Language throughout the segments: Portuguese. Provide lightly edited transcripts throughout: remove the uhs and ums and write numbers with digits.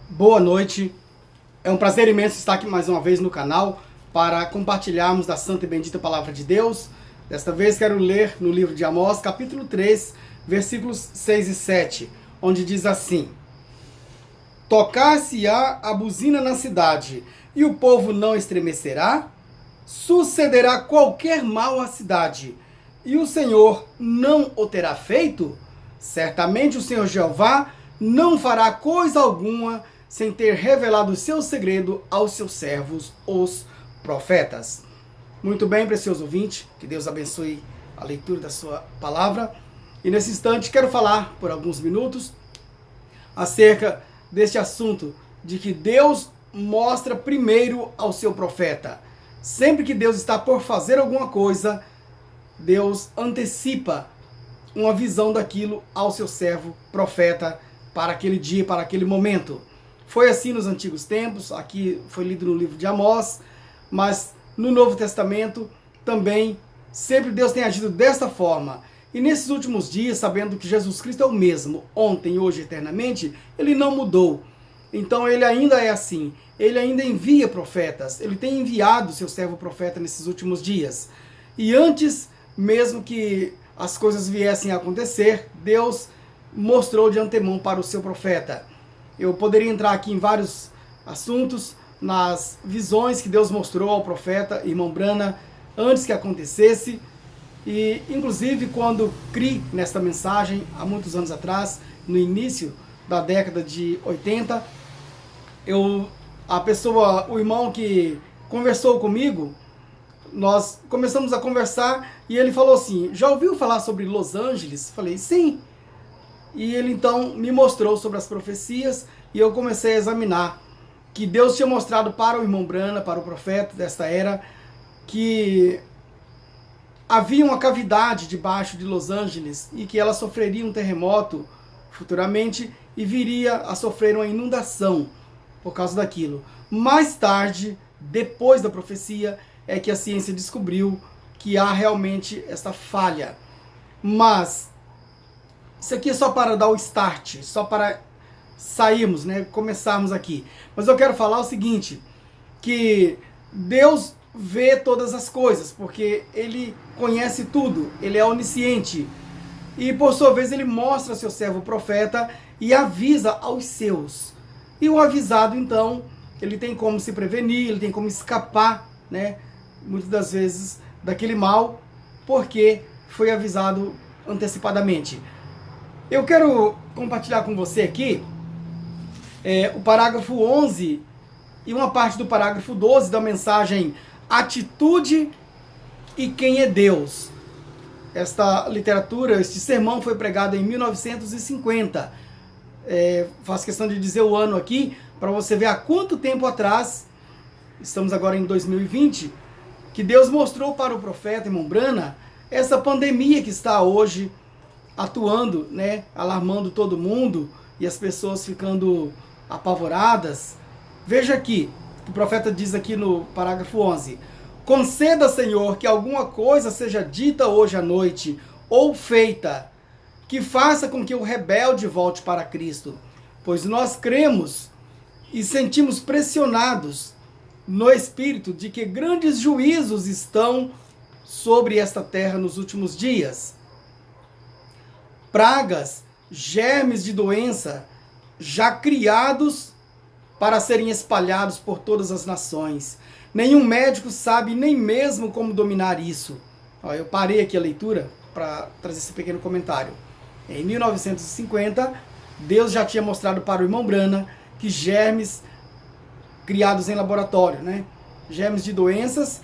Boa noite, é um prazer imenso estar aqui mais uma vez no canal para compartilharmos da santa e bendita palavra de Deus. Desta vez quero ler no livro de Amós, capítulo 3, versículos 6 e 7, onde diz assim: Tocar-se-á a buzina na cidade, e o povo não estremecerá? Sucederá qualquer mal à cidade, e o Senhor não o terá feito? Certamente o Senhor Jeová não fará coisa alguma sem ter revelado o seu segredo aos seus servos, os profetas. Muito bem, precioso ouvinte, que Deus abençoe a leitura da sua palavra. E nesse instante quero falar por alguns minutos acerca deste assunto de que Deus mostra primeiro ao seu profeta. Sempre que Deus está por fazer alguma coisa, Deus antecipa uma visão daquilo ao seu servo profeta para aquele dia, para aquele momento. Foi assim nos antigos tempos, aqui foi lido no livro de Amós, mas no Novo Testamento também sempre Deus tem agido desta forma. E nesses últimos dias, sabendo que Jesus Cristo é o mesmo, ontem, hoje, eternamente, ele não mudou. Então ele ainda é assim, ele ainda envia profetas, ele tem enviado o seu servo profeta nesses últimos dias. E antes mesmo que as coisas viessem a acontecer, Deus mostrou de antemão para o seu profeta. Eu poderia entrar aqui em vários assuntos, nas visões que Deus mostrou ao profeta, irmão Brana, antes que acontecesse. E, inclusive, quando criei nesta mensagem, há muitos anos atrás, no início da década de 80, o irmão que conversou comigo, nós começamos a conversar e ele falou assim: já ouviu falar sobre Los Angeles? Falei, sim. E ele então me mostrou sobre as profecias e eu comecei a examinar que Deus tinha mostrado para o irmão Brana, para o profeta desta era, que havia uma cavidade debaixo de Los Angeles e que ela sofreria um terremoto futuramente e viria a sofrer uma inundação por causa daquilo. Mais tarde, depois da profecia, é que a ciência descobriu que há realmente essa falha. Mas isso aqui é só para dar o start, só para sairmos, começarmos aqui. Mas eu quero falar o seguinte, que Deus vê todas as coisas, porque Ele conhece tudo, Ele é onisciente. E por sua vez Ele mostra ao seu servo profeta e avisa aos seus. E o avisado, então, ele tem como se prevenir, ele tem como escapar, muitas das vezes, daquele mal, porque foi avisado antecipadamente. Eu quero compartilhar com você aqui o parágrafo 11 e uma parte do parágrafo 12 da mensagem Atitude e Quem é Deus. Esta literatura, este sermão foi pregado em 1950. Faço questão de dizer o ano aqui, para você ver há quanto tempo atrás, estamos agora em 2020, que Deus mostrou para o profeta, irmão Brana, essa pandemia que está hoje atuando, alarmando todo mundo e as pessoas ficando apavoradas. Veja aqui, o profeta diz aqui no parágrafo 11: Conceda, Senhor, que alguma coisa seja dita hoje à noite, ou feita, que faça com que o rebelde volte para Cristo, pois nós cremos e sentimos pressionados no Espírito de que grandes juízos estão sobre esta terra nos últimos dias. Pragas, germes de doença, já criados para serem espalhados por todas as nações. Nenhum médico sabe nem mesmo como dominar isso. Eu parei aqui a leitura para trazer esse pequeno comentário. Em 1950, Deus já tinha mostrado para o irmão Brana que germes criados em laboratório, germes de doenças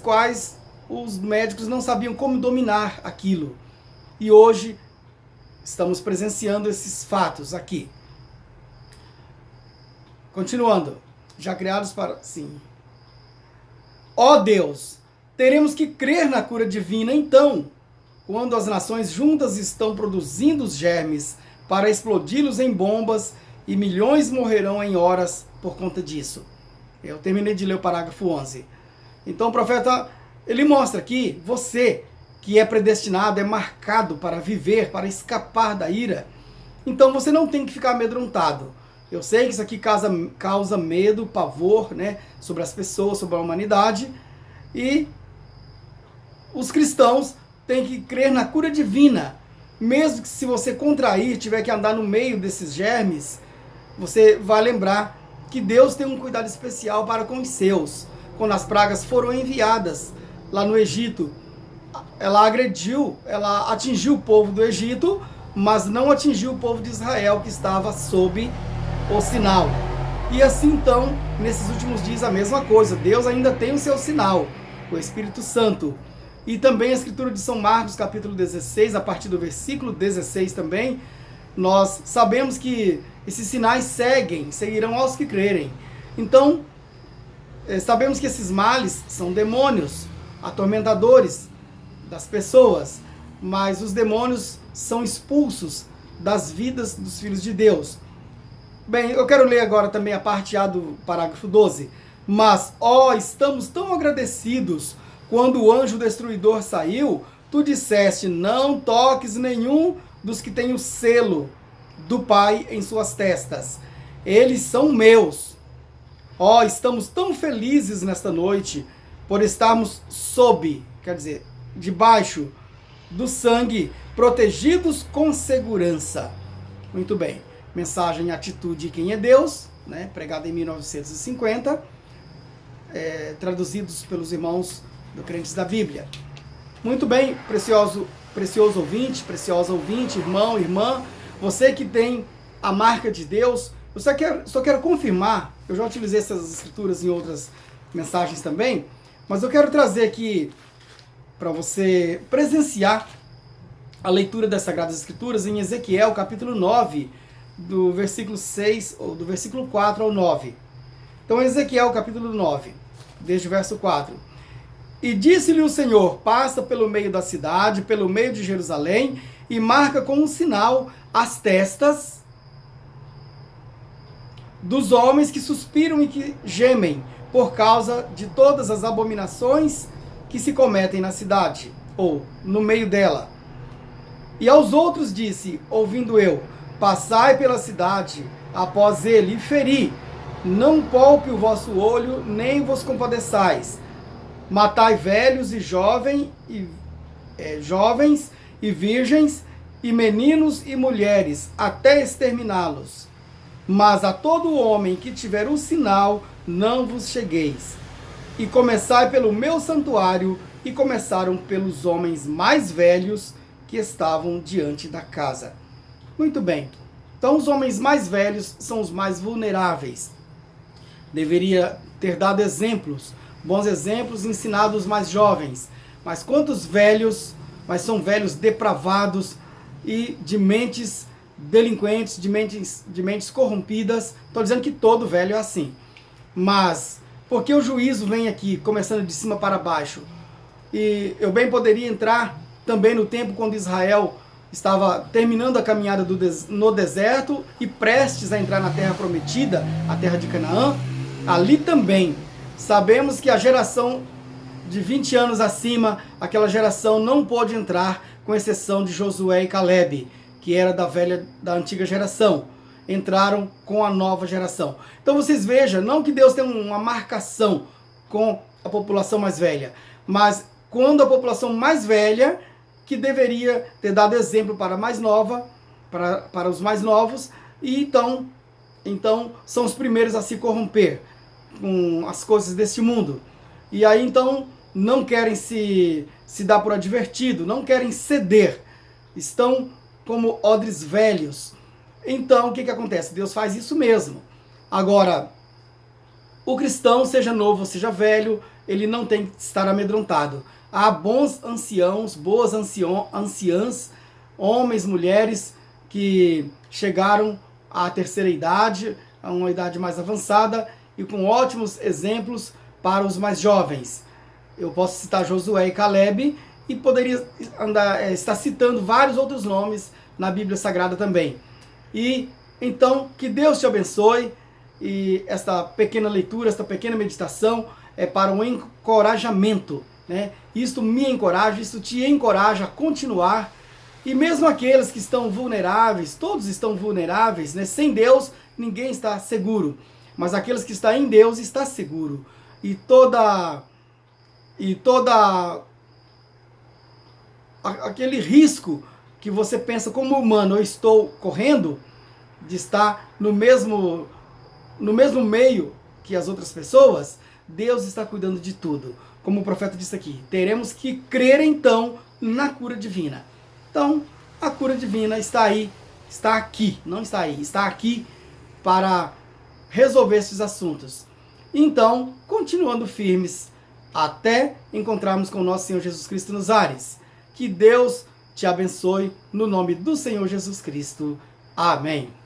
quais os médicos não sabiam como dominar aquilo. E hoje estamos presenciando esses fatos aqui. Continuando, já criados para... Sim. Ó Deus, teremos que crer na cura divina então, quando as nações juntas estão produzindo os germes para explodi-los em bombas e milhões morrerão em horas por conta disso. Eu terminei de ler o parágrafo 11. Então o profeta, ele mostra aqui, você que é predestinado, é marcado para viver, para escapar da ira, então você não tem que ficar amedrontado. Eu sei que isso aqui causa medo, pavor, né, sobre as pessoas, sobre a humanidade, e os cristãos têm que crer na cura divina. Mesmo que se você contrair, tiver que andar no meio desses germes, você vai lembrar que Deus tem um cuidado especial para com os seus. Quando as pragas foram enviadas lá no Egito, ela atingiu o povo do Egito, mas não atingiu o povo de Israel, que estava sob o sinal. E assim então, nesses últimos dias a mesma coisa, Deus ainda tem o seu sinal, o Espírito Santo. E também a escritura de São Marcos, capítulo 16, a partir do versículo 16 também, nós sabemos que esses sinais seguirão aos que crerem. Então, sabemos que esses males são demônios, atormentadores das pessoas, mas os demônios são expulsos das vidas dos filhos de Deus. Bem, eu quero ler agora também a parte A do parágrafo 12. Mas, estamos tão agradecidos. Quando o anjo destruidor saiu, tu disseste, não toques nenhum dos que têm o selo do Pai em suas testas. Eles são meus. Estamos tão felizes nesta noite por estarmos debaixo do sangue, protegidos com segurança. Muito bem. Mensagem Atitude de Quem é Deus, né? Pregada em 1950, traduzidos pelos irmãos do Crentes da Bíblia. Muito bem, precioso ouvinte, preciosa ouvinte, irmão, irmã, você que tem a marca de Deus, eu só quero confirmar, eu já utilizei essas escrituras em outras mensagens também, mas eu quero trazer aqui para você presenciar a leitura das Sagradas Escrituras em Ezequiel, capítulo 9, do versículo 6, ou do versículo 4 ao 9. Então, Ezequiel, capítulo 9, desde o verso 4. E disse-lhe o Senhor, passa pelo meio da cidade, pelo meio de Jerusalém, e marca com um sinal as testas dos homens que suspiram e que gemem, por causa de todas as abominações que se cometem na cidade, ou no meio dela. E aos outros disse, ouvindo eu, passai pela cidade, após ele, e feri, não poupe o vosso olho, nem vos compadeçais. Matai velhos e jovens e virgens, e meninos e mulheres, até exterminá-los. Mas a todo homem que tiver um sinal, não vos chegueis. E começai pelo meu santuário, e começaram pelos homens mais velhos que estavam diante da casa. Muito bem. Então os homens mais velhos são os mais vulneráveis. Deveria ter dado exemplos, bons exemplos, ensinado os mais jovens. Mas quantos velhos, mas são velhos depravados e de mentes delinquentes, de mentes corrompidas. Estou dizendo que todo velho é assim. Mas, porque o juízo vem aqui, começando de cima para baixo? E eu bem poderia entrar também no tempo quando Israel estava terminando a caminhada no deserto e prestes a entrar na terra prometida, a terra de Canaã. Ali também, sabemos que a geração de 20 anos acima, aquela geração não pôde entrar, com exceção de Josué e Calebe, que era da antiga geração. Entraram com a nova geração. Então vocês vejam, não que Deus tenha uma marcação com a população mais velha, mas quando a população mais velha, que deveria ter dado exemplo para a mais nova, para os mais novos, e então são os primeiros a se corromper com as coisas deste mundo. E aí então não querem se dar por advertido, não querem ceder, estão como odres velhos. Então o que acontece? Deus faz isso mesmo. Agora, o cristão, seja novo ou seja velho, ele não tem que estar amedrontado. Há bons anciãos, boas anciãs, homens, mulheres que chegaram à terceira idade, a uma idade mais avançada, e com ótimos exemplos para os mais jovens. Eu posso citar Josué e Calebe, e poderia estar citando vários outros nomes na Bíblia Sagrada também. E então, que Deus te abençoe, e esta pequena leitura, esta pequena meditação é para um encorajamento, né? Isto me encoraja, isso te encoraja a continuar E mesmo aqueles que estão vulneráveis, todos estão vulneráveis, né? Sem Deus, ninguém está seguro. Mas aqueles que estão em Deus está seguro. E toda aquele risco que você pensa como humano, eu estou correndo de estar no mesmo meio que as outras pessoas, Deus está cuidando de tudo. Como o profeta disse aqui, teremos que crer então na cura divina. Então, a cura divina está aí, está aqui, não está aí, está aqui para resolver esses assuntos. Então, continuando firmes até encontrarmos com o nosso Senhor Jesus Cristo nos ares. Que Deus te abençoe no nome do Senhor Jesus Cristo. Amém.